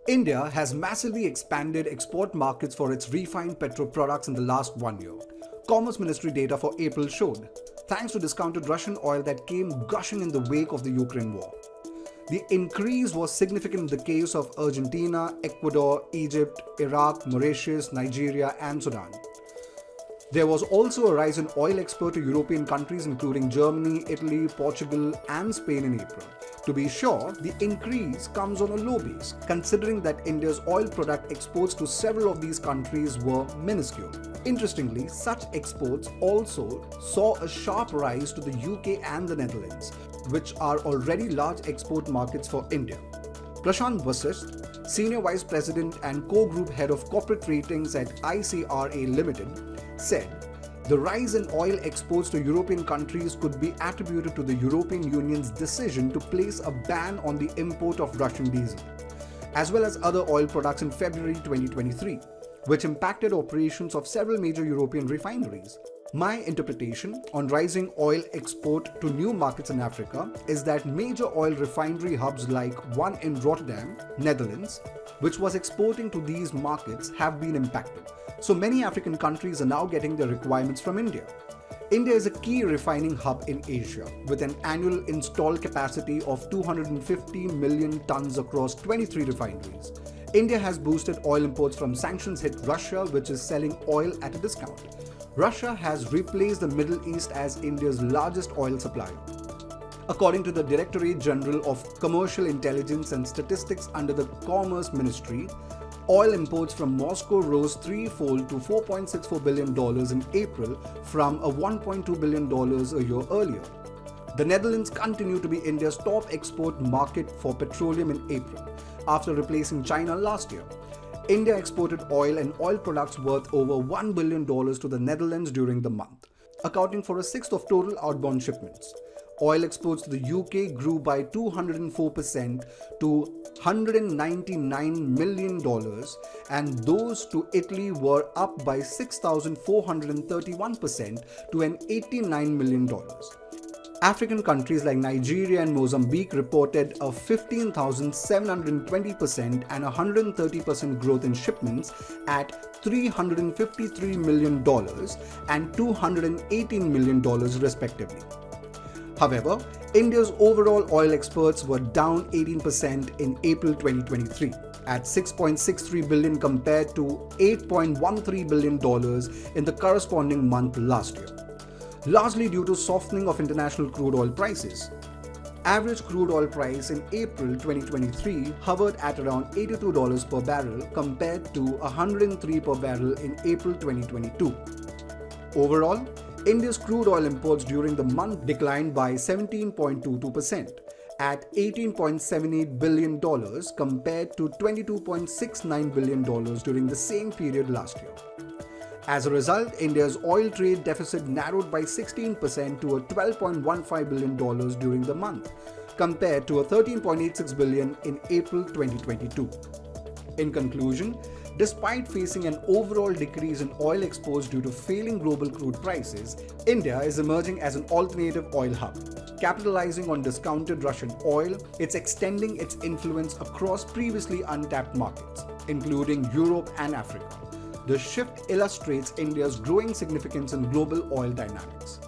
India has massively expanded export markets for its refined petro products in the last 1 year. Commerce Ministry data for April showed, thanks to discounted Russian oil that came gushing in the wake of the Ukraine war. The increase was significant in the case of Argentina, Ecuador, Egypt, Iraq, Mauritius, Nigeria, and Sudan. There was also a rise in oil export to European countries including Germany, Italy, Portugal, and Spain in April. To be sure, the increase comes on a low base, considering that India's oil product exports to several of these countries were minuscule. Interestingly, such exports also saw a sharp rise to the UK and the Netherlands, which are already large export markets for India. Prashant Vasisht, Senior Vice President and Co-Group Head of Corporate Ratings at ICRA Limited, said, the rise in oil exports to European countries could be attributed to the European Union's decision to place a ban on the import of Russian diesel, as well as other oil products in February 2023, which impacted operations of several major European refineries. My interpretation on rising oil export to new markets in Africa is that major oil refinery hubs like one in Rotterdam, Netherlands, which was exporting to these markets, have been impacted. So many African countries are now getting their requirements from India. India is a key refining hub in Asia, with an annual installed capacity of 250 million tons across 23 refineries. India has boosted oil imports from sanctions-hit Russia, which is selling oil at a discount. Russia has replaced the Middle East as India's largest oil supplier. According to the Directorate General of Commercial Intelligence and Statistics under the Commerce Ministry, oil imports from Moscow rose threefold to $4.64 billion in April from a $1.2 billion a year earlier. The Netherlands continued to be India's top export market for petroleum in April, after replacing China last year. India exported oil and oil products worth over $1 billion to the Netherlands during the month, accounting for a sixth of total outbound shipments. Oil exports to the UK grew by 204% to $199 million, and those to Italy were up by 6,431% to an $89 million. African countries like Nigeria and Mozambique reported a 15,720% and 130% growth in shipments at $353 million and $218 million respectively. However, India's overall oil exports were down 18% in April 2023 at $6.63 billion compared to $8.13 billion in the corresponding month last year, largely due to softening of international crude oil prices. Average crude oil price in April 2023 hovered at around $82 per barrel compared to $103 per barrel in April 2022. Overall, India's crude oil imports during the month declined by 17.22% at $18.78 billion compared to $22.69 billion during the same period last year. As a result, India's oil trade deficit narrowed by 16% to a $12.15 billion during the month, compared to a $13.86 billion in April 2022. In conclusion, despite facing an overall decrease in oil exports due to failing global crude prices, India is emerging as an alternative oil hub. Capitalizing on discounted Russian oil, it's extending its influence across previously untapped markets, including Europe and Africa. The shift illustrates India's growing significance in global oil dynamics.